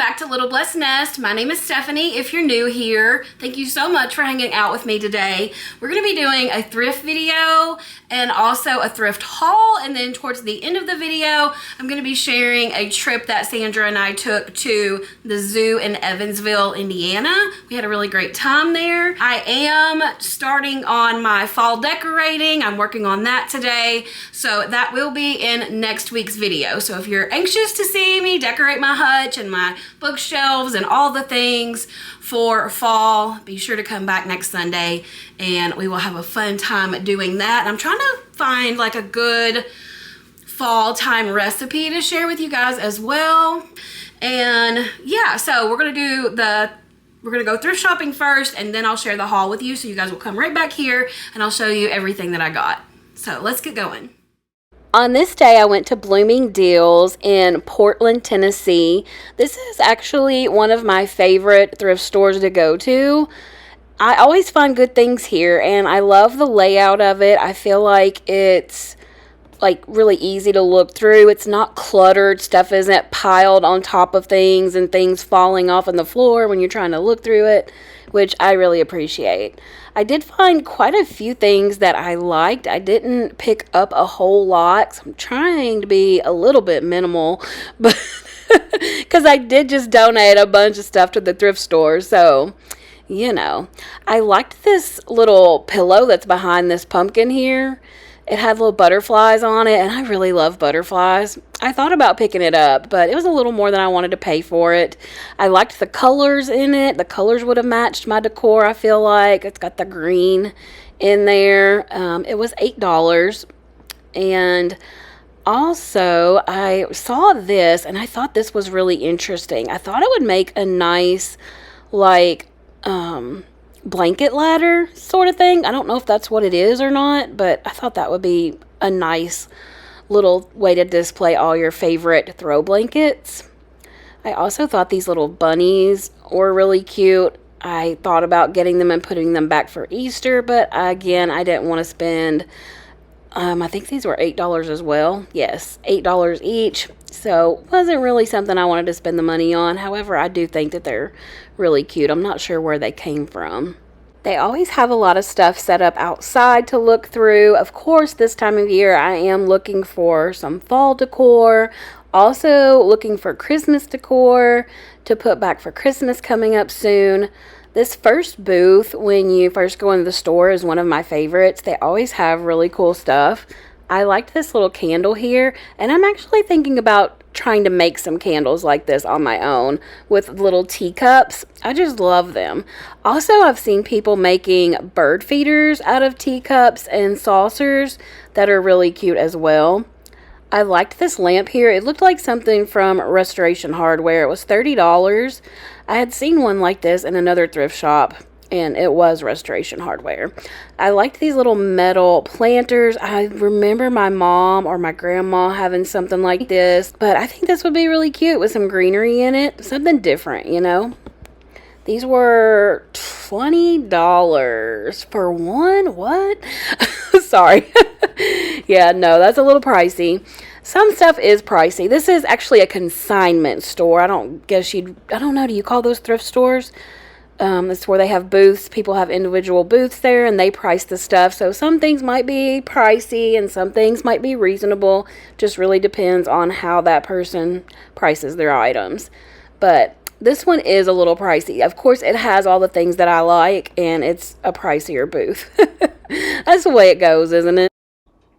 back to Little Blessed Nest. My name is Stephanie. If you're new here, thank you so much for hanging out with me today. We're going to be doing a thrift video and also a thrift haul, and then towards the end of the video, I'm going to be sharing a trip that Sandra and I took to the zoo in Evansville, Indiana. We had a really great time there. I am starting on my fall decorating. I'm working on that today, so that will be in next week's video. So if you're anxious to see me decorate my hutch and my bookshelves and all the things for fall, be sure to come back next Sunday and we will have a fun time doing that. I'm trying to find like a good fall time recipe to share with you guys as well. And yeah, so we're gonna go thrift shopping first, and then I'll share the haul with you, so you guys will come right back here and I'll show you everything that I got. So let's get going. On this day, I went to Blooming Deals in Portland, Tennessee. This is actually one of my favorite thrift stores to go to. I always find good things here, and I love the layout of it. I feel like it's like really easy to look through. It's not cluttered. Stuff isn't piled on top of things and things falling off on the floor when you're trying to look through it, which I really appreciate. I did find quite a few things that I liked. I didn't pick up a whole lot, so I'm trying to be a little bit minimal, but because I did just donate a bunch of stuff to the thrift store, so you know. I liked this little pillow that's behind this pumpkin here. It had little butterflies on it, and I really love butterflies. I thought about picking it up, but it was a little more than I wanted to pay for it. I liked the colors in it. The colors would have matched my decor, I feel like. It's got the green in there. It was $8. And also, I saw this, and I thought this was really interesting. I thought it would make a nice, like, blanket ladder sort of thing. I don't know if that's what it is or not, but I thought that would be a nice little way to display all your favorite throw blankets. I also thought these little bunnies were really cute. I thought about getting them and putting them back for Easter, but again, I didn't want to spend, I think these were $8 as well. Yes, $8 each. So wasn't really something I wanted to spend the money on. However, I do think that they're really cute. I'm not sure where they came from. They always have a lot of stuff set up outside to look through. Of course, this time of year, I am looking for some fall decor. Also looking for Christmas decor to put back for Christmas coming up soon. This first booth, when you first go into the store, is one of my favorites. They always have really cool stuff. I liked this little candle here, and I'm actually thinking about trying to make some candles like this on my own with little teacups. I just love them. Also, I've seen people making bird feeders out of teacups and saucers that are really cute as well. I liked this lamp here. It looked like something from Restoration Hardware. It was $30. I had seen one like this in another thrift shop, and it was Restoration Hardware. I liked these little metal planters. I remember my mom or my grandma having something like this, but I think this would be really cute with some greenery in it. Something different, you know? These were $20 for one. What? Sorry. Yeah, no, that's a little pricey. Some stuff is pricey. This is actually a consignment store. I don't know, do you call those thrift stores? It's where they have booths. People have individual booths there, and they price the stuff. So some things might be pricey and some things might be reasonable. Just really depends on how that person prices their items. But this one is a little pricey. Of course, it has all the things that I like, and it's a pricier booth. That's the way it goes, isn't it?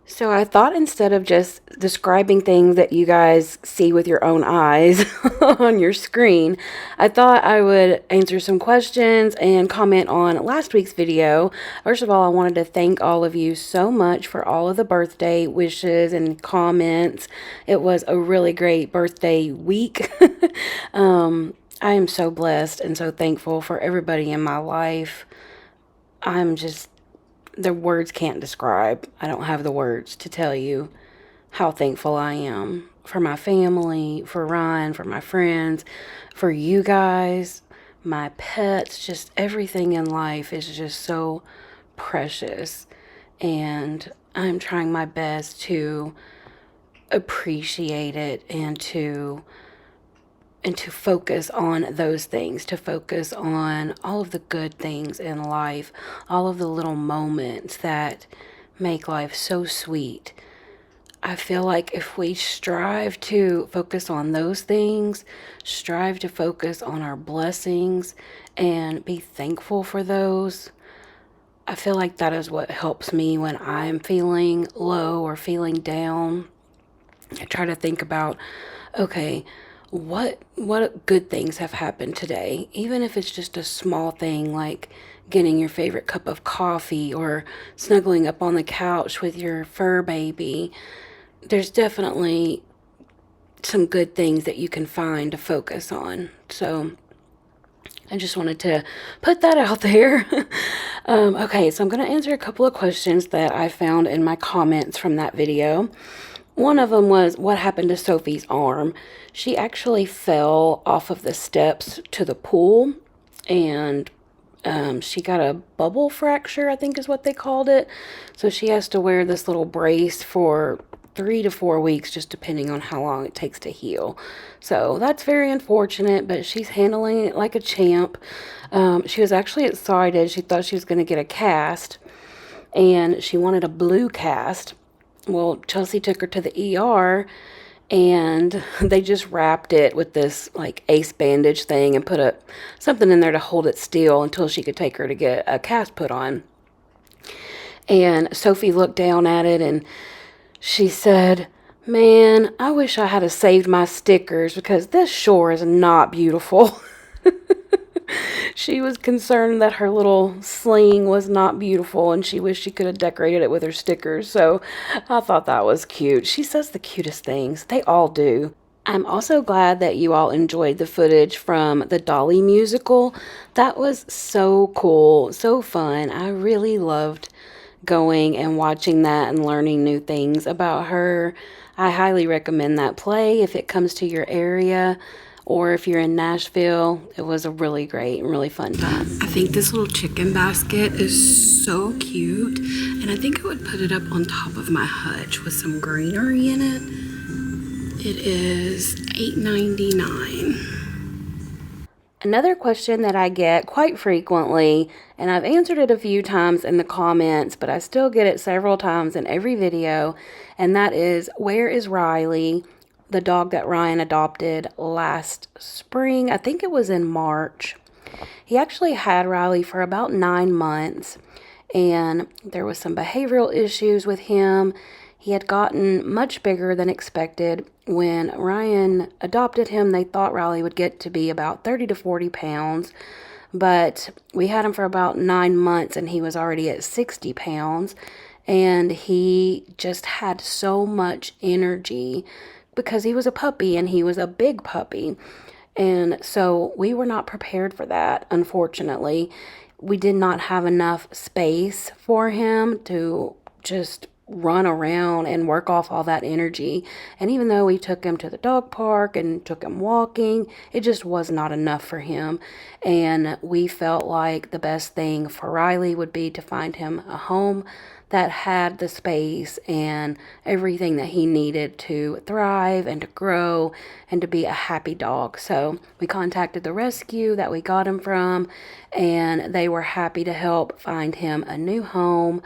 So I thought instead of just describing things that you guys see with your own eyes on your screen, I thought I would answer some questions and comment on last week's video. First of all, I wanted to thank all of you so much for all of the birthday wishes and comments. It was a really great birthday week. I am so blessed and so thankful for everybody in my life. The words can't describe. I don't have the words to tell you how thankful I am for my family, for Ryan, for my friends, for you guys, my pets. Just everything in life is just so precious, and I'm trying my best to appreciate it and to and to focus on those things, to focus on all of the good things in life, all of the little moments that make life so sweet. I feel like if we strive to focus on those things, strive to focus on our blessings and be thankful for those, I feel like that is what helps me when I'm feeling low or feeling down. I try to think about, okay, what good things have happened today, even if it's just a small thing like getting your favorite cup of coffee or snuggling up on the couch with your fur baby. There's definitely some good things that you can find to focus on. So I just wanted to put that out there. Okay, so I'm going to answer a couple of questions that I found in my comments from that video. One of them was, what happened to Sophie's arm? She actually fell off of the steps to the pool, and she got a bubble fracture, I think is what they called it. So she has to wear this little brace for 3 to 4 weeks, just depending on how long it takes to heal. So that's very unfortunate, but she's handling it like a champ. She was actually excited. She thought she was going to get a cast, and she wanted a blue cast. Well, Chelsea took her to the ER, and they just wrapped it with this like ace bandage thing and put something in there to hold it still until she could take her to get a cast put on. And Sophie looked down at it and she said, "Man, I wish I had saved my stickers because this shore is not beautiful." She was concerned that her little sling was not beautiful, and she wished she could have decorated it with her stickers. So I thought that was cute. She says the cutest things. They all do. I'm also glad that you all enjoyed the footage from the Dolly musical. That was so cool, so fun. I really loved going and watching that and learning new things about her. I highly recommend that play if it comes to your area. Or if you're in Nashville, it was a really great and really fun time. I think this little chicken basket is so cute. And I think I would put it up on top of my hutch with some greenery in it. It is $8.99. Another question that I get quite frequently, and I've answered it a few times in the comments, but I still get it several times in every video, and that is, where is Riley? The dog that Ryan adopted last spring. I think it was in March. He actually had Riley for about 9 months, and there was some behavioral issues with him. He had gotten much bigger than expected. When Ryan adopted him, they thought Riley would get to be about 30 to 40 pounds, but we had him for about 9 months and he was already at 60 pounds, and he just had so much energy because he was a puppy and he was a big puppy. And so we were not prepared for that, unfortunately. We did not have enough space for him to just run around and work off all that energy. And even though we took him to the dog park and took him walking, it just was not enough for him. And we felt like the best thing for Riley would be to find him a home that had the space and everything that he needed to thrive and to grow and to be a happy dog. So we contacted the rescue that we got him from, and they were happy to help find him a new home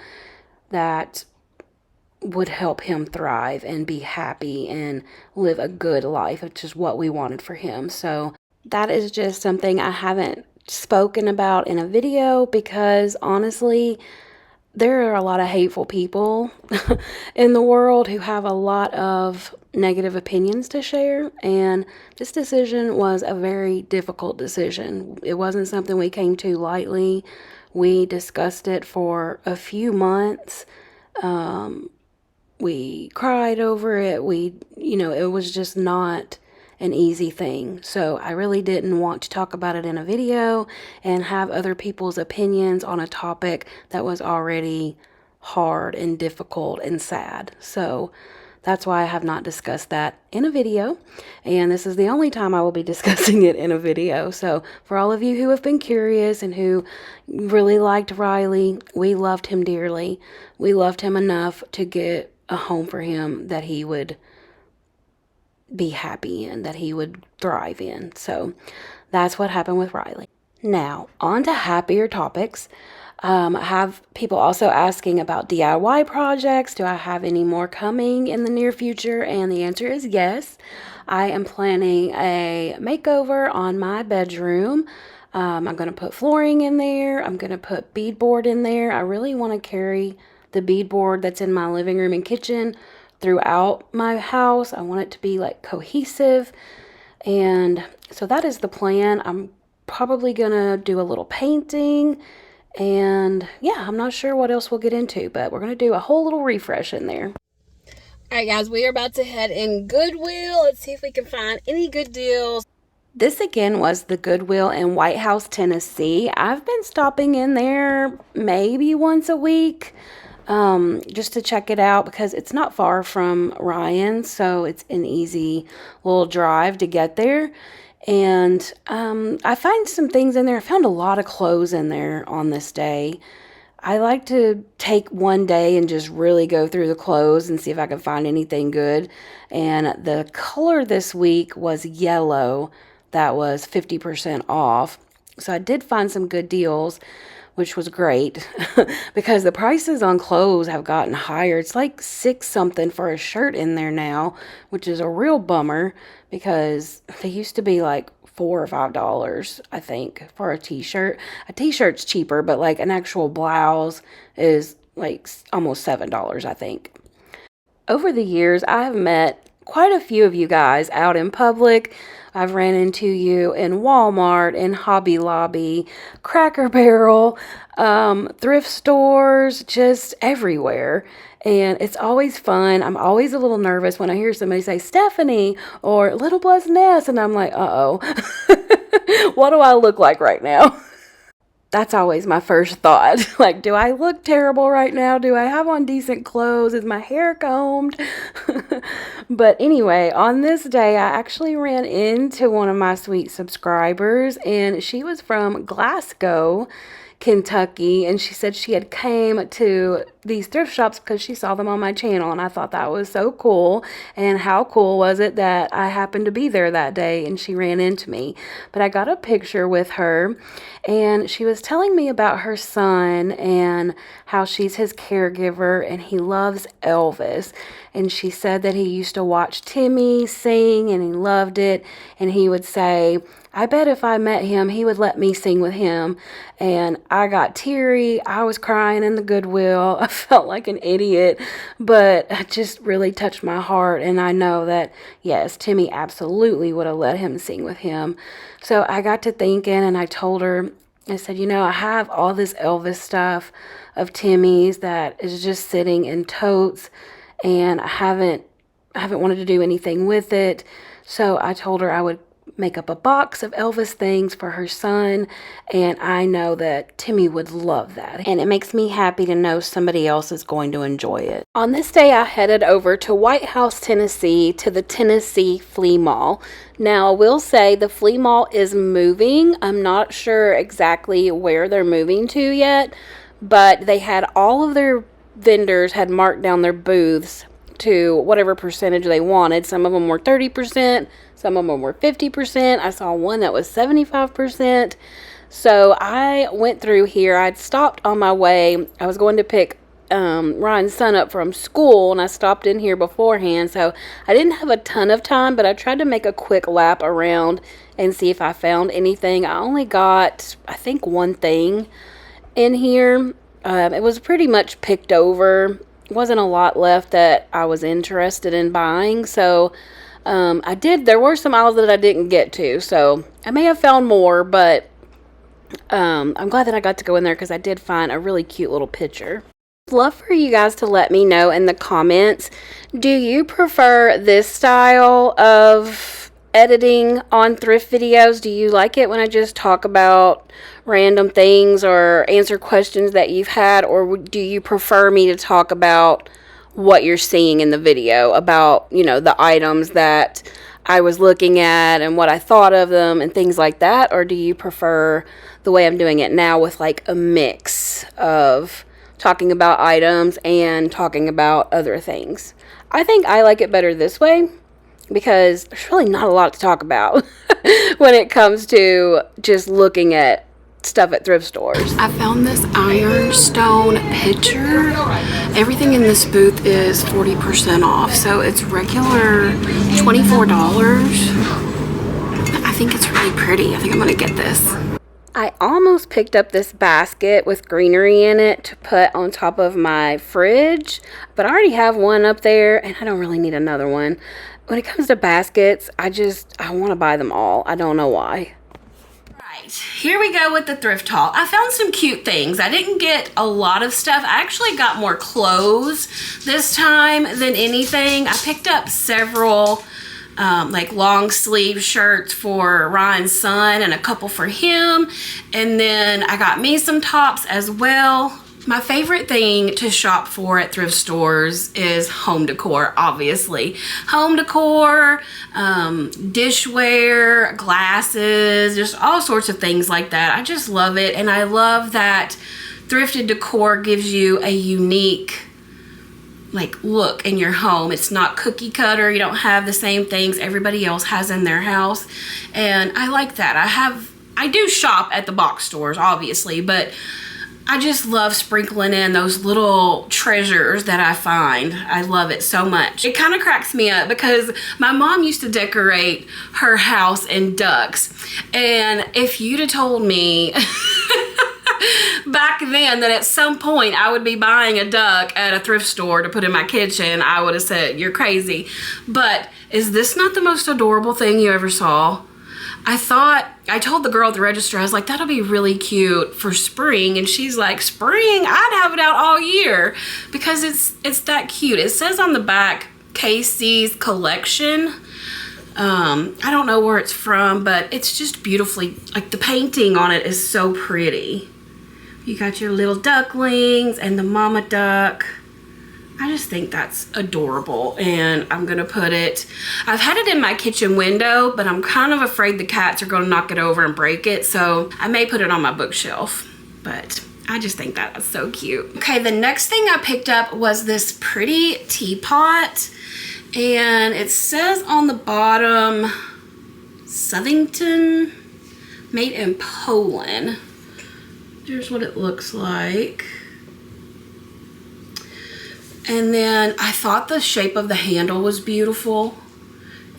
that would help him thrive and be happy and live a good life, which is what we wanted for him. So that is just something I haven't spoken about in a video because honestly, there are a lot of hateful people in the world who have a lot of negative opinions to share, and this decision was a very difficult decision. It wasn't something we came to lightly. We discussed it for a few months. We cried over it. It was just not an easy thing. So I really didn't want to talk about it in a video and have other people's opinions on a topic that was already hard and difficult and sad. So that's why I have not discussed that in a video. And this is the only time I will be discussing it in a video. So for all of you who have been curious and who really liked Riley, we loved him dearly. We loved him enough to get a home for him that he would be happy in, that he would thrive in. So that's what happened with Riley. Now, on to happier topics. I have people also asking about DIY projects. Do I have any more coming in the near future? And the answer is yes. I am planning a makeover on my bedroom. I'm going to put flooring in there. I'm going to put beadboard in there. I really want to carry the beadboard that's in my living room and kitchen throughout my house. I want it to be like cohesive. And so that is the plan. I'm probably going to do a little painting. And yeah, I'm not sure what else we'll get into, but we're going to do a whole little refresh in there. All right, guys, we are about to head in Goodwill. Let's see if we can find any good deals. This again was the Goodwill in White House, Tennessee. I've been stopping in there maybe once a week just to check it out because it's not far from Ryan, so it's an easy little drive to get there. And I find some things in there. I found a lot of clothes in there on this day. I like to take one day and just really go through the clothes and see if I can find anything good. And the color this week was yellow. That was 50% off. So I did find some good deals, which was great because the prices on clothes have gotten higher. It's like $6 something for a shirt in there now, which is a real bummer because they used to be like $4 or $5, I think, for a t-shirt. A t-shirt's cheaper, but like an actual blouse is like almost $7, I think. Over the years, I have met quite a few of you guys out in public. I've ran into you in Walmart, in Hobby Lobby, Cracker Barrel, thrift stores, just everywhere. And it's always fun. I'm always a little nervous when I hear somebody say Stephanie or Little Blessed Nest, and I'm like, uh-oh, what do I look like right now? That's always my first thought. Like, do I look terrible right now? Do I have on decent clothes? Is my hair combed? But anyway, on this day, I actually ran into one of my sweet subscribers, and she was from Glasgow, Kentucky, and she said she had came to these thrift shops because she saw them on my channel, and I thought that was so cool. And how cool was it that I happened to be there that day and she ran into me? But I got a picture with her, and she was telling me about her son and how she's his caregiver and he loves Elvis. And she said that he used to watch Timmy sing and he loved it, and he would say, I bet if I met him, he would let me sing with him. And I got teary. I was crying in the Goodwill. I felt like an idiot, but it just really touched my heart. And I know that, yes, Timmy absolutely would have let him sing with him. So I got to thinking, and I told her, I said, you know, I have all this Elvis stuff of Timmy's that is just sitting in totes, and I haven't wanted to do anything with it. So I told her I would make up a box of Elvis things for her son, and I know that Timmy would love that, and it makes me happy to know somebody else is going to enjoy it. On this day, I headed over to White House, Tennessee, to the Tennessee Flea Mall. Now, I will say the Flea Mall is moving. I'm not sure exactly where they're moving to yet, but they had all of their vendors had marked down their booths to whatever percentage they wanted. Some of them were 30%, some of them were 50%. I saw one that was 75%. So I went through here. I'd stopped on my way. I was going to pick Ryan's son up from school, and I stopped in here beforehand. So I didn't have a ton of time, but I tried to make a quick lap around and see if I found anything. I only got, I think, one thing in here. It was pretty much picked over. Wasn't a lot left that I was interested in buying, so there were some aisles that I didn't get to, so I may have found more, but I'm glad that I got to go in there because I did find a really cute little picture. I'd love for you guys to let me know in the comments, do you prefer this style of editing on thrift videos? Do you like it when I just talk about random things or answer questions that you've had, or do you prefer me to talk about what you're seeing in the video, about, you know, the items that I was looking at and what I thought of them and things like that? Or do you prefer the way I'm doing it now with like a mix of talking about items and talking about other things? I think I like it better this way. because there's really not a lot to talk about when it comes to just looking at stuff at thrift stores. I found this ironstone pitcher. Everything in this booth is 40% off, so it's regular $24. I think it's really pretty. I think I'm gonna get this. I almost picked up this basket with greenery in it to put on top of my fridge, but I already have one up there and I don't really need another one. When it comes to baskets, I want to buy them all. I don't know why. Right, here we go with the thrift haul. I found some cute things. I didn't get a lot of stuff. I actually got more clothes this time than anything. I picked up several like long sleeve shirts for Ryan's son and a couple for him, and then I got me some tops as well. My favorite thing to shop for at thrift stores is home decor, obviously. Home decor, dishware, glasses, just all sorts of things like that. I just love it, and I love that thrifted decor gives you a unique look in your home. It's not cookie cutter. You don't have the same things everybody else has in their house, and I like that. I do shop at the box stores, obviously, but I just love sprinkling in those little treasures that I find. I love it so much. It kind of cracks me up because my mom used to decorate her house in ducks, and if you'd have told me back then that at some point I would be buying a duck at a thrift store to put in my kitchen, I would have said, you're crazy. But is this not the most adorable thing you ever saw? I told the girl at the register, I was like, that'll be really cute for spring. And she's like, spring? I'd have it out all year because it's that cute. It says on the back, Casey's collection. I don't know where it's from, but it's just beautifully, like the painting on it is so pretty. You got your little ducklings and the mama duck. I just think that's adorable, and I'm gonna put it, I've had it in my kitchen window, but I'm kind of afraid the cats are gonna knock it over and break it, so I may put it on my bookshelf, but I just think that's so cute. Okay, the next thing I picked up was this pretty teapot, and it says on the bottom, Southington, made in Poland. Here's what it looks like. And then I thought the shape of the handle was beautiful.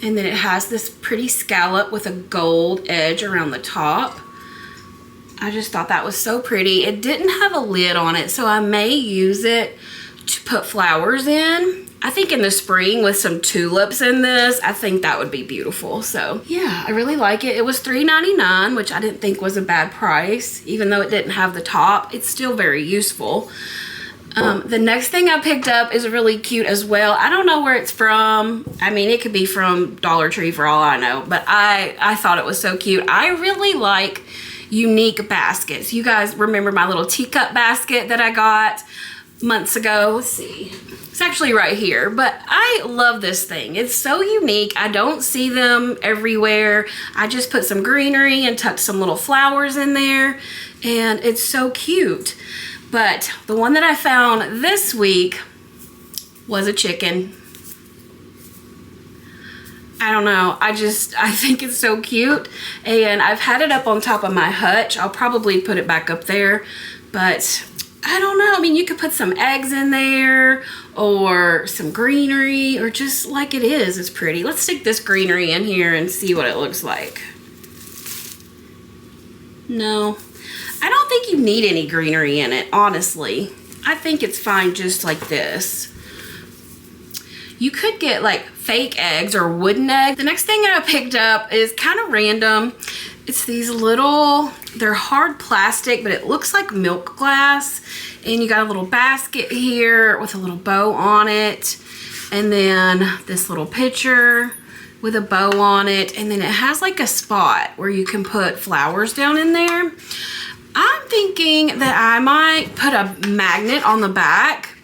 And then it has this pretty scallop with a gold edge around the top. I just thought that was so pretty. It didn't have a lid on it, so I may use it to put flowers in. I think in the spring with some tulips in this, I think that would be beautiful. So yeah, I really like it. It was $3.99, which I didn't think was a bad price. Even though it didn't have the top, it's still very useful. The next thing I picked up is really cute as well. I don't know where it's from. I mean, it could be from Dollar Tree for all I know, but I thought it was so cute. I really like unique baskets. You guys remember my little teacup basket that I got months ago? Let's see. It's actually right here, but I love this thing. It's so unique. I don't see them everywhere. I just put some greenery and tucked some little flowers in there, and it's so cute. But the one that I found this week was a chicken. I don't know. I think it's so cute. And I've had it up on top of my hutch. I'll probably put it back up there. But I don't know. I mean, you could put some eggs in there or some greenery or just like it is. It's pretty. Let's stick this greenery in here and see what it looks like. No. I don't think you need any greenery in it, honestly. I think it's fine just like this. You could get like fake eggs or wooden eggs. The next thing I picked up is kind of random. It's these little, they're hard plastic, but it looks like milk glass. And you got a little basket here with a little bow on it. And then this little pitcher with a bow on it. And then it has like a spot where you can put flowers down in there. I'm thinking that I might put a magnet on the back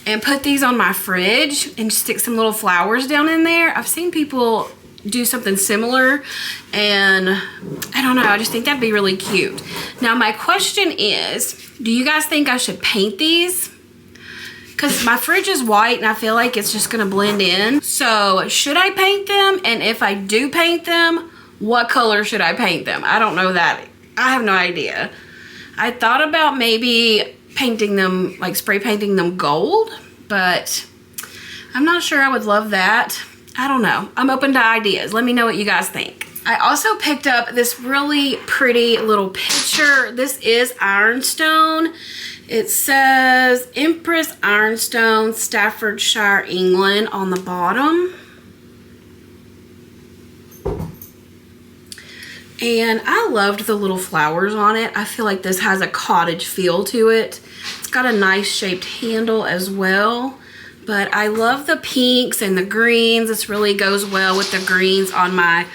and put these on my fridge and stick some little flowers down in there. I've seen people do something similar, and I don't know, I just think that'd be really cute. Now my question is, do you guys think I should paint these? because my fridge is white and I feel like it's just gonna blend in. So should I paint them? And if I do paint them, what color should I paint them? I don't know that. I have no idea. I thought about maybe painting them, like spray painting them gold, but I'm not sure I would love that. I don't know. I'm open to ideas. Let me know what you guys think. I also picked up this really pretty little picture. This is ironstone. It says Empress Ironstone, Staffordshire, England on the bottom. And I loved the little flowers on it. I feel like this has a cottage feel to it. It's got a nice shaped handle as well. But I love the pinks and the greens. This really goes well with the greens on my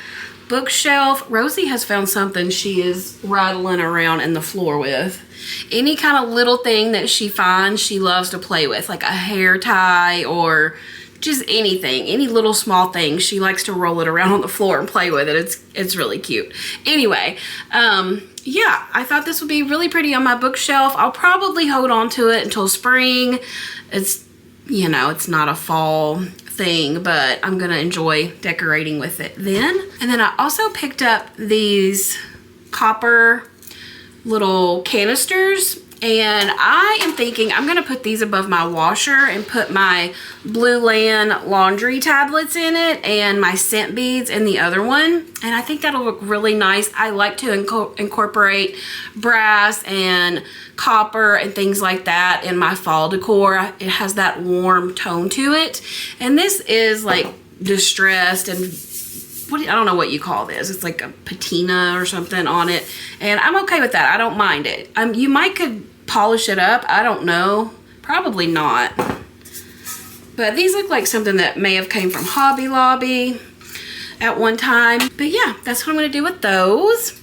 bookshelf. Rosie has found something she is rattling around in the floor with. Any kind of little thing that she finds, she loves to play with, like a hair tie or just anything, any little small thing. She likes to roll it around on the floor and play with it. It's really cute. Anyway, yeah, I thought this would be really pretty on my bookshelf. I'll probably hold on to it until spring. It's, you know, it's not a fall thing, but I'm gonna enjoy decorating with it then. And then I also picked up these copper little canisters, and I am thinking I'm gonna put these above my washer and put my Blue Land laundry tablets in it and my scent beads in the other one, and I think that'll look really nice. I like to incorporate brass and copper and things like that in my fall decor. It has that warm tone to it, and this is like distressed and I don't know what you call this. It's like a patina or something on it, and I'm okay with that. I don't mind it. You might could polish it up. I don't know. Probably not. But these look like something that may have came from Hobby Lobby at one time. But yeah, that's what I'm going to do with those.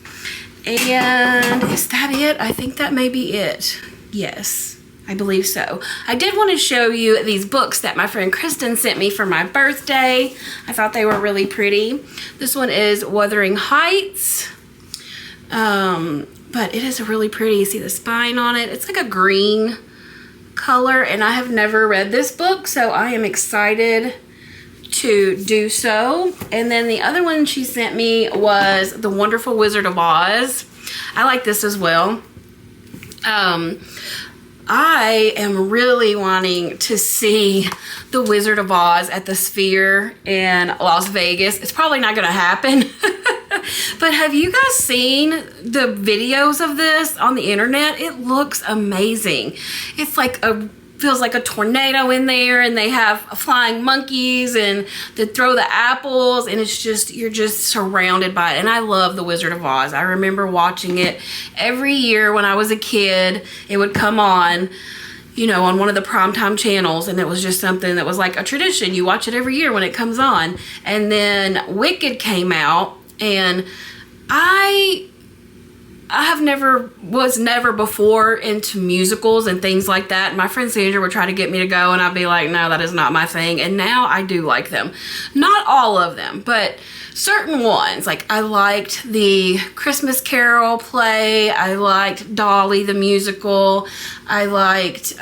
And is that it? I think that may be it. Yes. I believe so. I did want to show you these books that my friend Kristen sent me for my birthday. I thought they were really pretty. This one is Wuthering Heights. But it is really pretty. See the spine on it? It's like a green color, and I have never read this book, so I am excited to do so. And then the other one she sent me was The Wonderful Wizard of Oz. I like this as well. I am really wanting to see The Wizard of Oz at the Sphere in Las Vegas. It's probably not going to happen. But have you guys seen the videos of this on the internet? It looks amazing. It's like feels like a tornado in there, and they have flying monkeys and they throw the apples, and it's just, you're just surrounded by it. And I love The Wizard of Oz. I remember watching it every year when I was a kid. It would come on, you know, on one of the primetime channels, and it was just something that was like a tradition. You watch it every year when it comes on. And then Wicked came out, and I was never before into musicals and things like that. My friend Sandra would try to get me to go, and I'd be like, no, that is not my thing. And now I do like them. Not all of them, but certain ones. Like, I liked the Christmas Carol play. I liked Dolly the musical. I liked,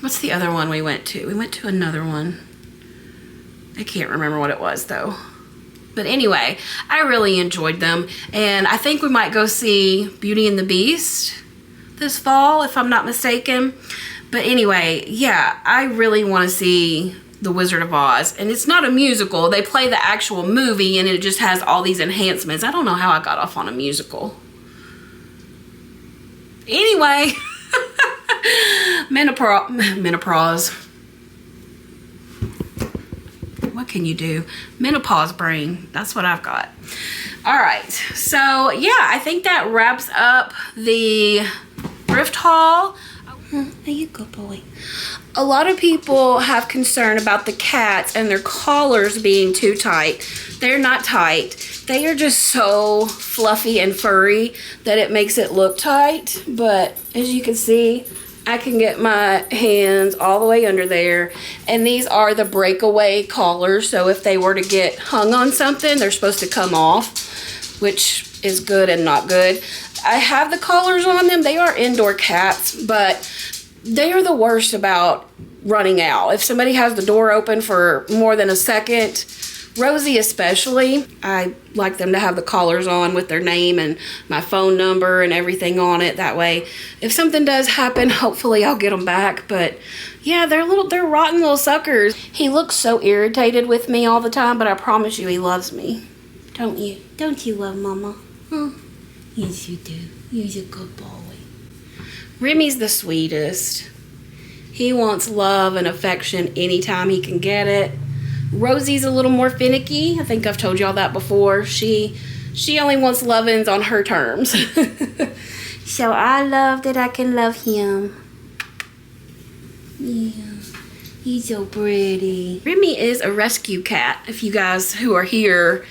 what's the other one we went to? We went to another one. I can't remember what it was though. But anyway, I really enjoyed them, and I think we might go see Beauty and the Beast this fall, if I'm not mistaken. But anyway, yeah, I really want to see The Wizard of Oz. And it's not a musical. They play the actual movie, and it just has all these enhancements. I don't know how I got off on a musical. Anyway, menopause. What can you do? Menopause brain. That's what I've got. All right. So, yeah, I think that wraps up the thrift haul. There you go, boy. A lot of people have concern about the cats and their collars being too tight. They're not tight. They are just so fluffy and furry that it makes it look tight. But as you can see, I can get my hands all the way under there. And these are the breakaway collars. So if they were to get hung on something, they're supposed to come off, which is good and not good. I have the collars on them. They are indoor cats, but they are the worst about running out. If somebody has the door open for more than a second, Rosie especially, I like them to have the collars on with their name and my phone number and everything on it. That way, if something does happen, hopefully I'll get them back. But yeah, they're rotten little suckers. He looks so irritated with me all the time, but I promise you he loves me. Don't you? Don't you love Mama? Huh? Yes, you do. You're a good boy. Remy's the sweetest. He wants love and affection anytime he can get it. Rosie's a little more finicky. I think I've told y'all that before. She only wants lovins on her terms. So I love that I can love him. Yeah, he's so pretty. Remy is a rescue cat. If you guys who are here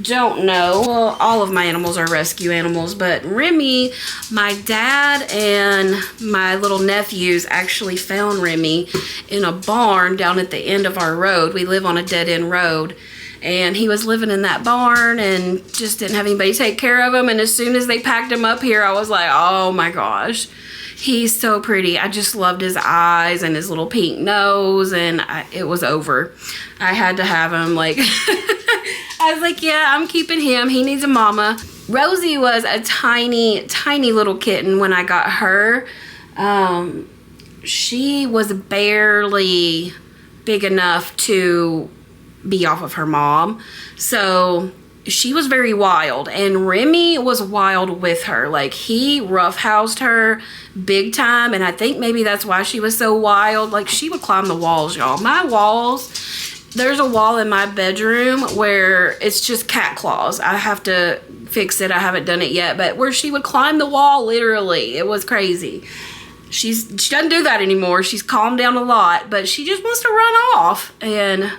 don't know, well, all of my animals are rescue animals, but Remy, my dad and my little nephews actually found Remy in a barn down at the end of our road. We live on a dead-end road, and he was living in that barn and just didn't have anybody take care of him. And as soon as they packed him up here, I was like, oh my gosh, he's so pretty. I just loved his eyes and his little pink nose, and it was over. I had to have him. Like I was like, yeah, I'm keeping him. He needs a mama. Rosie was a tiny, tiny little kitten when I got her. She was barely big enough to be off of her mom. So she was very wild, and Remy was wild with her. Like, he roughhoused her big time, and I think maybe that's why she was so wild. Like, she would climb the walls, y'all. My walls, there's a wall in my bedroom where it's just cat claws. I have to fix it. I haven't done it yet, but where she would climb the wall, literally. It was crazy. She doesn't do that anymore. She's calmed down a lot, but she just wants to run off, and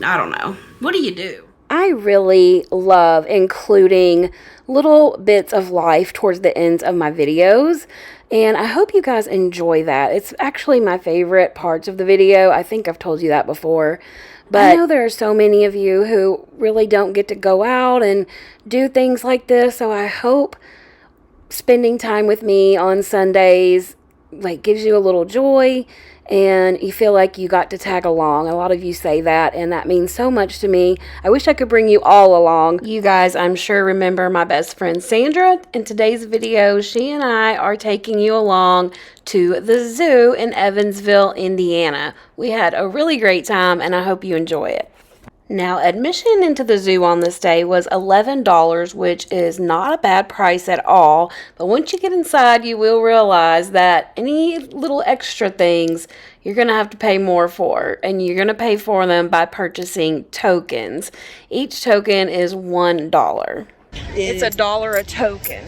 I don't know. What do you do? I really love including little bits of life towards the ends of my videos, and I hope you guys enjoy that. It's actually my favorite parts of the video. I think I've told you that before, but I know there are so many of you who really don't get to go out and do things like this, so I hope spending time with me on Sundays like gives you a little joy and you feel like you got to tag along. A lot of you say that, and that means so much to me. I wish I could bring you all along. You guys, I'm sure, remember my best friend Sandra. In today's video, she and I are taking you along to the zoo in Evansville, Indiana. We had a really great time, and I hope you enjoy it. Now, admission into the zoo on this day was $11, which is not a bad price at all. But once you get inside, you will realize that any little extra things you're going to have to pay more for. And you're going to pay for them by purchasing tokens. Each token is $1. It's $1 a token.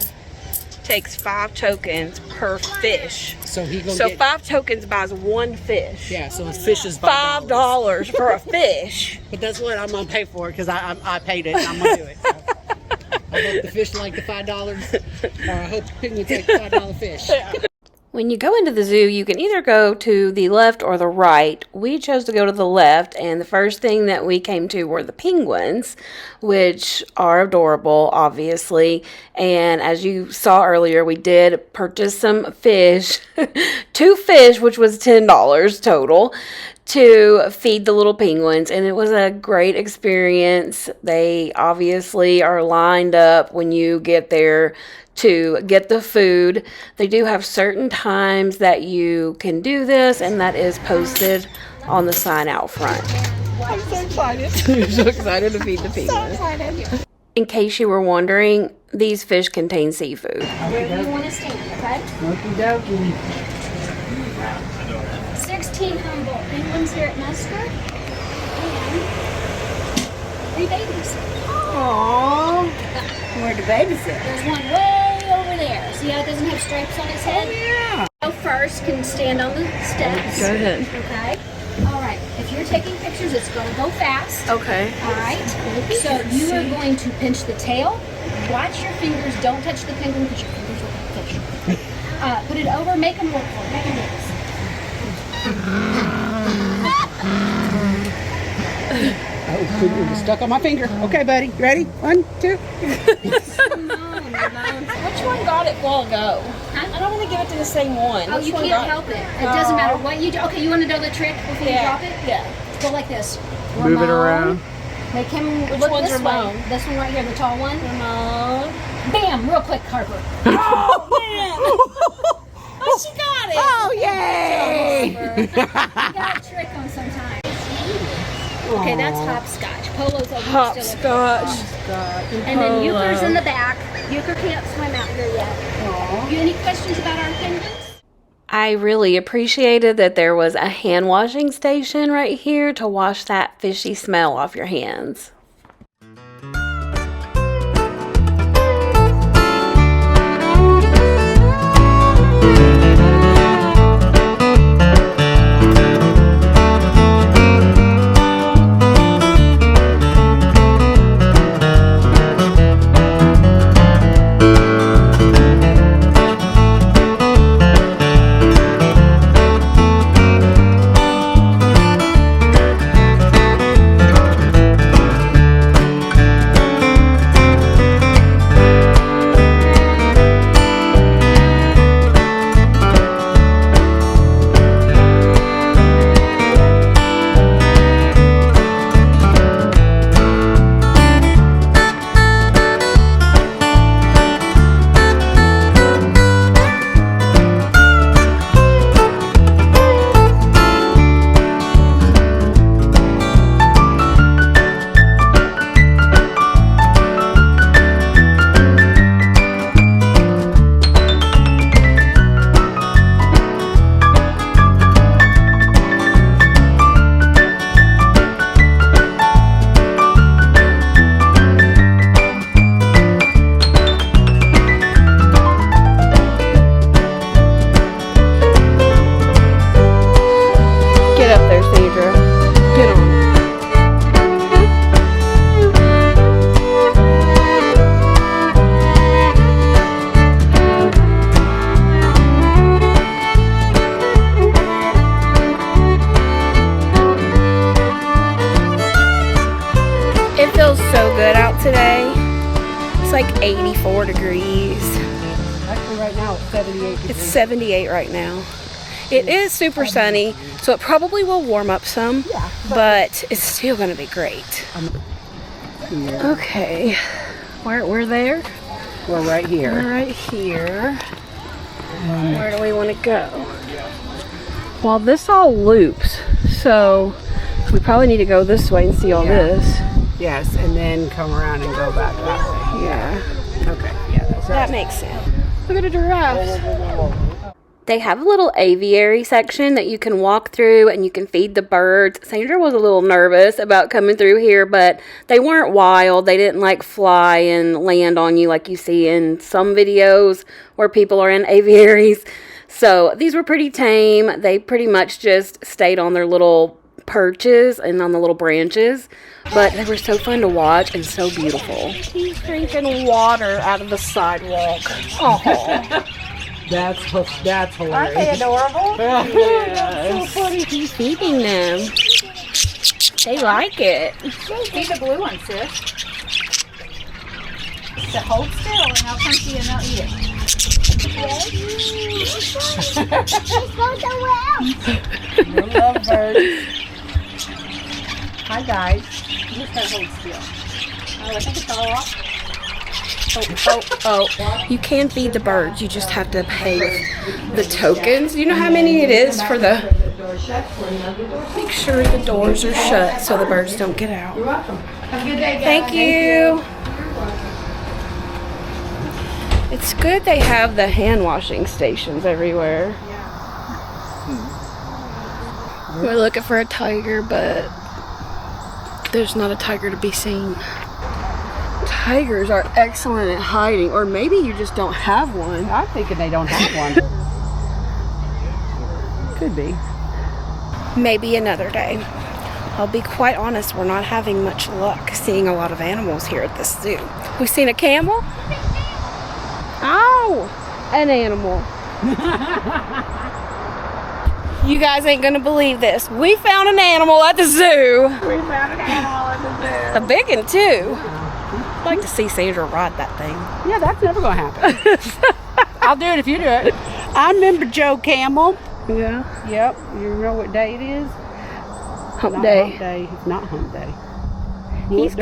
Takes 5 tokens per fish. So 5 tokens buys 1 fish. Yeah, so his fish is $5 for a fish. But that's what I'm gonna pay for it because I paid it and I'm gonna do it. So. I hope the fish like the $5, or I hope the penguin take the $5 fish. Yeah. When you go into the zoo, you can either go to the left or the right. We chose to go to the left, and the first thing that we came to were the penguins, which are adorable, obviously. And as you saw earlier, we did purchase some fish, 2 fish, which was $10 total, to feed the little penguins, and it was a great experience. They obviously are lined up when you get there to get the food. They do have certain times that you can do this, and that is posted on the sign out front. I'm so excited. You're so excited to feed the penguins. So excited. In case you were wondering, these fish contain seafood. Where you want to stand, okay? Okie dokie. 16 Humboldt penguins here at Musker, and 3 babies. Aww. Where the babies at? There's one way over there. See how it doesn't have stripes on its head? Oh, yeah. Go first, can stand on the steps. Go ahead. Okay. All right. If you're taking pictures, it's going to go fast. Okay. All right. So you are going to pinch the tail. Watch your fingers. Don't touch the penguin because your fingers will get fish. Put it over. Make them work for it. Make them dance. Oh, it was stuck on my finger. Okay, buddy. Ready? 1, 2. Which one got it? it will go. Huh? I don't want to give it to the same one. Oh, Which you one can't got help it. It doesn't matter what you do. Okay, you want to know the trick before you drop it? Yeah. Go like this. Move it around. Make him Which look one's this Ramon? way. This one right here, the tall one. Ramon. Bam! Real quick, Harper. Oh, man. Oh, she got it. Oh, yay! You got a trick on sometimes. Okay, that's hopscotch. Polo's over here still. Hopscotch. And then Euchre's in the back. Euchre can't swim out here yet. You any questions about our penguins? I really appreciated that there was a hand washing station right here to wash that fishy smell off your hands. It feels so good out today. It's like 84 degrees. Actually, right now it's 78 degrees. It's 78 right now. It is super sunny, so it probably will warm up some, but it's still going to be great. Okay, we're there. We're right here. We're right here. Where do we want to go? Well, this all loops, so we probably need to go this way and see all this. Yes, and then come around and go back that way. Yeah. Okay, yeah, that's right. That makes sense. Look at a giraffe. They have a little aviary section that you can walk through and you can feed the birds. Sandra was a little nervous about coming through here, but they weren't wild. They didn't like fly and land on you like you see in some videos where people are in aviaries. So these were pretty tame. They pretty much just stayed on their little perches and on the little branches, but they were so fun to watch and so beautiful. He's drinking water out of the sidewalk. Oh, That's hilarious. aren't they adorable? That's so funny. He's feeding them. They like it. Feed the blue one, sis. So hold still and I'll come to you and I'll eat it. You love birds. Hi guys. You just gotta hold still. Oh, I think it's all off. Oh. You can feed the birds. You just have to pay with the tokens. You know how many it is for the... Make sure the doors are shut so the birds don't get out. You're welcome. Have a good day, guys. Thank you. It's good they have the hand washing stations everywhere. We're looking for a tiger, but there's not a tiger to be seen. Tigers are excellent at hiding, or maybe you just don't have one. I'm thinking they don't have one. Could be. Maybe another day. I'll be quite honest, we're not having much luck seeing a lot of animals here at the zoo. We seen a camel? Oh, an animal. You guys ain't gonna believe this. We found an animal at the zoo. We found an animal at the zoo. A big one too. I'd like to see Sandra ride that thing. Yeah, that's never gonna happen. I'll do it if you do it. I remember Joe Camel. Yeah. Yep. You know what day it is? Hump Not day. Hump day. It's not Hump day. He's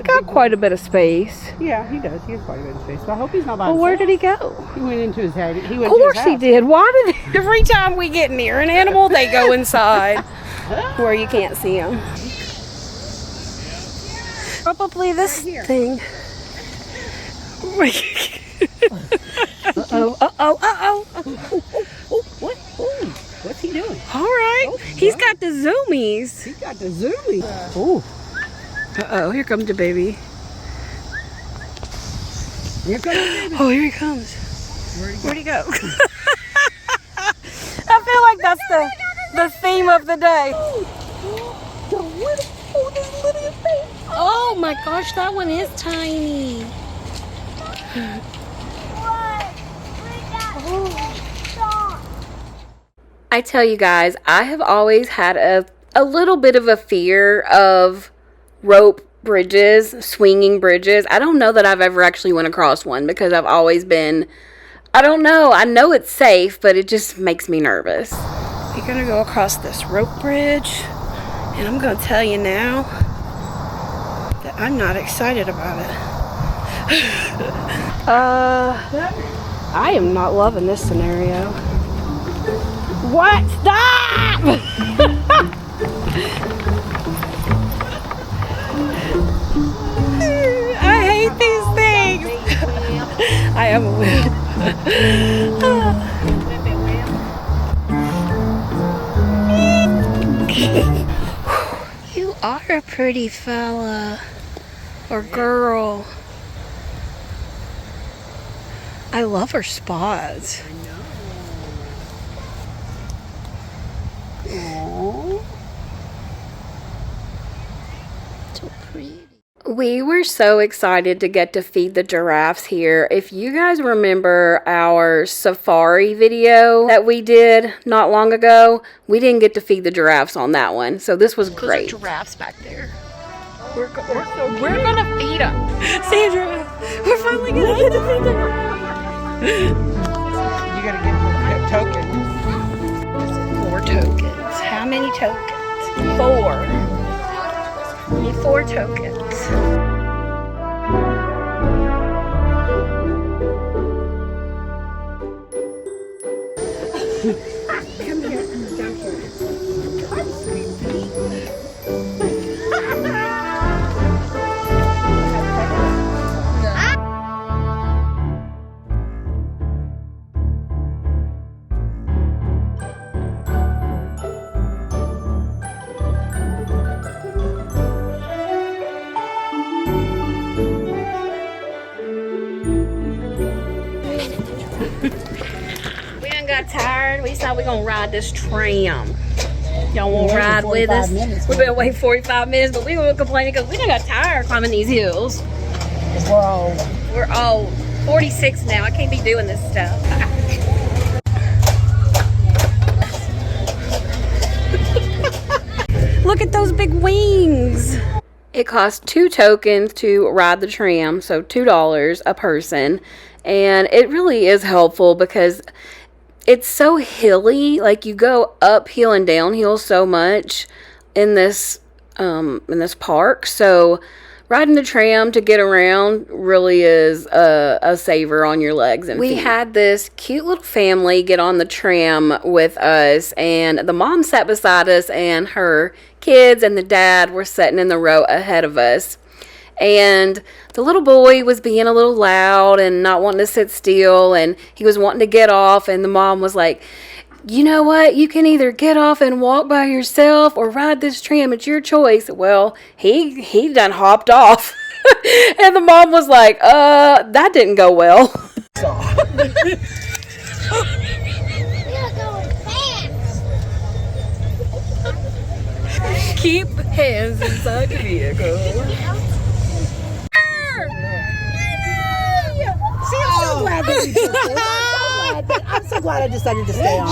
got quite a bit of space. Yeah, he does. He has quite a bit of space. So I hope he's not by Well, himself. where did he go? He went into his head. He went Of course to his he house. did. Why did every time we get near an animal, they go inside where you can't see them? Probably this thing. Uh-oh. What? Ooh, what's he doing? All right. He's got the zoomies. He got the zoomies. Ooh. Uh-oh, here comes the baby. Here comes the baby. Oh, here he comes. Where'd he go? I feel like that's the theme of the day. Oh my gosh, that one is tiny. I tell you guys, I have always had a little bit of a fear of rope bridges, swinging bridges. I don't know that I've ever actually went across one because I've always been, I don't know. I know it's safe, but it just makes me nervous. We're gonna go across this rope bridge, and I'm gonna tell you now that I'm not excited about it. I am not loving this scenario. What? Stop! I hate these things. I am a whip. You are a pretty fella or girl. I love her spots. Aww. So pretty. We were so excited to get to feed the giraffes here. If you guys remember our safari video that we did not long ago, we didn't get to feed the giraffes on that one. So this was great. Those are giraffes back there. We're gonna feed them. Sandra, we're finally gonna get to feed them. You gotta get tokens. 4 tokens. How many tokens? 4. We need 4 tokens. Come here. Down here. Come, sweetie. We done got tired. We decided we're gonna ride this tram. Y'all wanna ride with us? We've been waiting 45 minutes, but we were complaining because we done got tired climbing these hills. We're old. 46 now. I can't be doing this stuff. Look at those big wings. It costs 2 tokens to ride the tram, so $2 a person. And it really is helpful because it's so hilly. Like, you go uphill and downhill so much in this park. So riding the tram to get around really is a saver on your legs and feet. We had this cute little family get on the tram with us, and the mom sat beside us, and her kids and the dad were sitting in the row ahead of us. And the little boy was being a little loud and not wanting to sit still, and he was wanting to get off, and the mom was like, you know what, you can either get off and walk by yourself or ride this tram, it's your choice. Well, he done hopped off. And the mom was like, that didn't go well. Keep hands inside the vehicle. See, I'm so glad that we did this. I'm so glad I decided to stay on.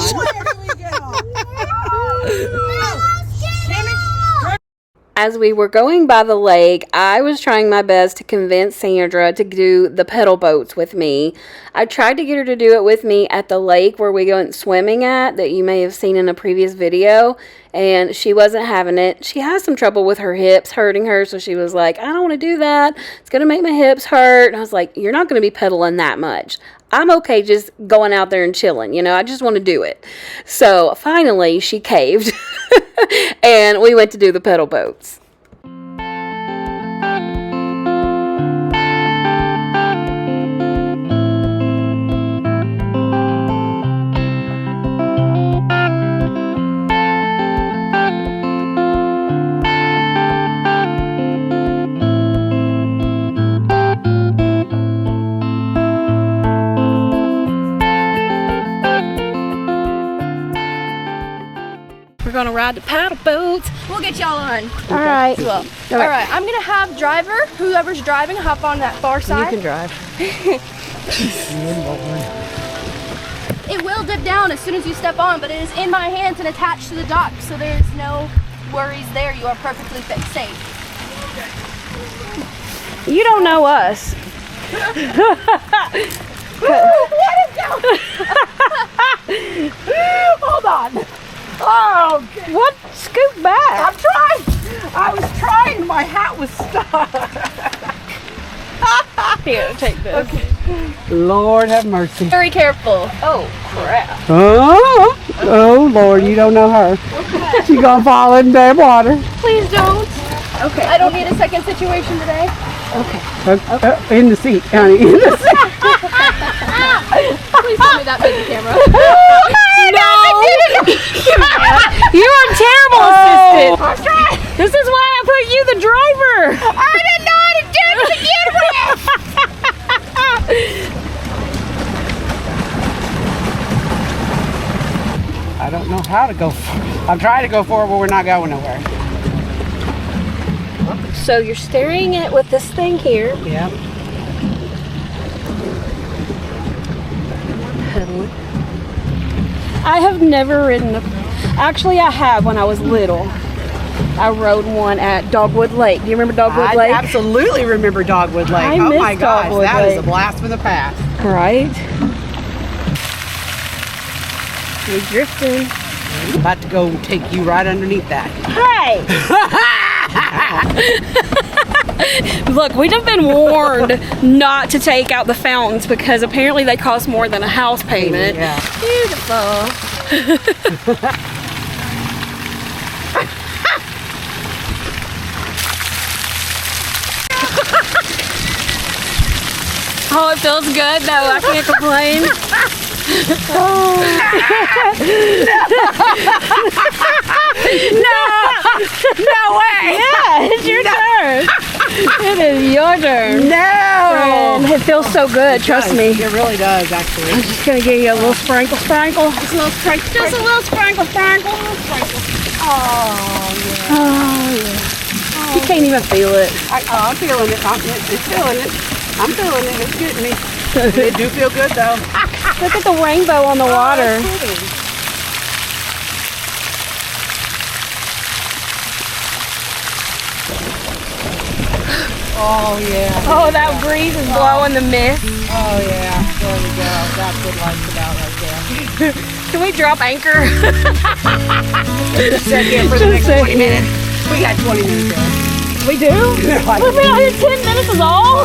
I As we were going by the lake, I was trying my best to convince Sandra to do the pedal boats with me. I tried to get her to do it with me at the lake where we went swimming at, that you may have seen in a previous video, and she wasn't having it. She has some trouble with her hips hurting her, so she was like, I don't want to do that. It's going to make my hips hurt. And I was like, you're not going to be pedaling that much. I'm okay just going out there and chilling, you know, I just want to do it. So finally she caved and we went to do the pedal boats. We're gonna ride the paddle boats. We'll get y'all on. All right. Well, all right. I'm gonna have driver, whoever's driving, hop on that far side. You can drive. It will dip down as soon as you step on, but it is in my hands and attached to the dock, so there's no worries there. You are perfectly safe. You don't know us. What is going? Hold on. Oh, What? Scoot back. I'm trying. I was trying. My hat was stuck. Here, take this. Okay. Lord have mercy. Very careful. Oh, crap. Oh, Lord, you don't know her. She's gonna fall in the water. Please don't. Okay. I don't need a second situation today. In the seat, honey. In the seat. Please tell me that made the camera. No! You're a terrible assistant. I'm trying. This is why I put you the driver. I didn't know how to do it to begin with. I don't know how to go. I'm trying to go forward, but we're not going nowhere. So you're steering it with this thing here. Yeah. Pedaling. I have never ridden a... Actually, I have when I was little. I rode one at Dogwood Lake. Do you remember Dogwood Lake? I absolutely remember Dogwood Lake. I Oh miss my gosh, Dogwood that is Lake. a blast from the past. Right? We're drifting. I'm about to go take you right underneath that. Hey! Look, we've been warned not to take out the fountains because apparently they cost more than a house payment. Yeah. Beautiful. Oh, it feels good though. I can't complain. No way! Yeah, it's your turn. It is your turn. No! And it feels so good, trust me. It really does, actually. I'm just gonna give you a little sprinkle. Just a little sprinkle. Just a little sprinkle. Oh, yeah. Oh, yeah. You can't even feel it. I'm feeling it. It's feeling it. I'm feeling it. It's getting me. It do feel good, though. Look at the rainbow on the water. Oh, yeah. Oh, that breeze is blowing the mist. Oh, yeah. There we go. That's what life's about right there. Can we drop anchor? Just sit here for the next 20 minutes. We got 20 minutes there. We do? We've been out here 10 minutes is all?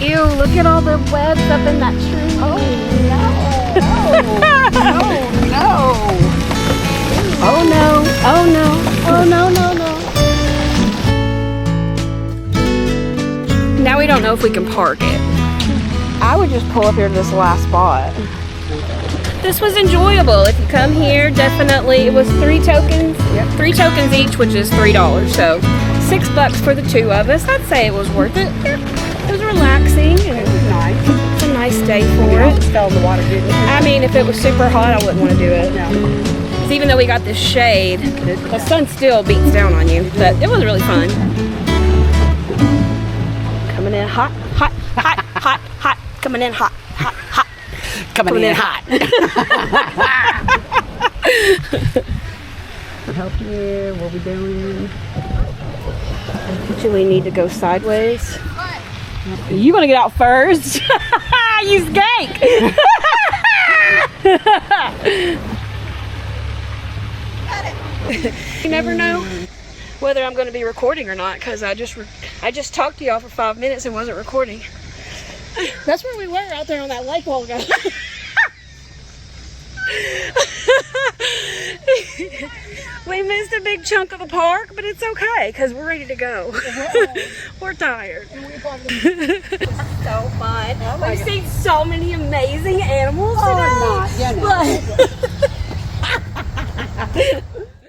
Ew, look at all the webs up in that tree. Oh, no. Oh no, oh no, oh no, no, no. Now we don't know if we can park it. I would just pull up here to this last spot. This was enjoyable. If you come here, definitely, it was 3 tokens. Yep. 3 tokens each, which is $3. So $6 for the 2 of us. I'd say it was worth it. Yeah. It was relaxing and it was nice. It's a nice day for I it. almost fell in the water, didn't you? I mean, if it was super hot, I wouldn't want to do it. No. 'Cause even though we got this shade, the sun still beats down on you. But it was really fun. Coming in hot, hot, hot, hot, hot. Coming in hot, hot, hot. Coming in hot. Help you. What we doing? Actually, we need to go sideways. You gonna get out first? You skank! You never know whether I'm gonna be recording or not, because I just talked to y'all for 5 minutes and wasn't recording. That's where we were out there on that lake a while ago. We missed a big chunk of the park, but it's okay because we're ready to go. We're tired. So fun. We've seen so many amazing animals today.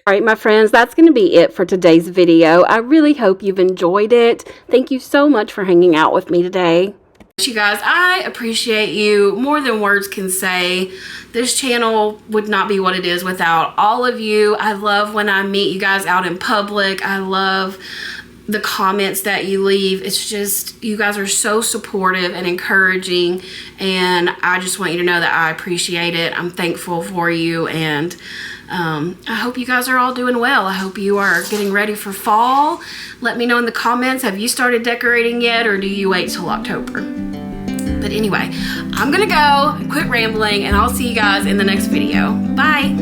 All right, my friends, that's going to be it for today's video. I really hope you've enjoyed it. Thank you so much for hanging out with me today. You guys, I appreciate you more than words can say. This channel would not be what it is without all of you. I love when I meet you guys out in public. I love the comments that you leave. It's just, you guys are so supportive and encouraging, and I just want you to know that I appreciate it. I'm thankful for you, and I hope you guys are all doing well. I hope you are getting ready for fall. Let me know in the comments, have you started decorating yet, or do you wait till October? But anyway, I'm gonna go and quit rambling, and I'll see you guys in the next video. Bye.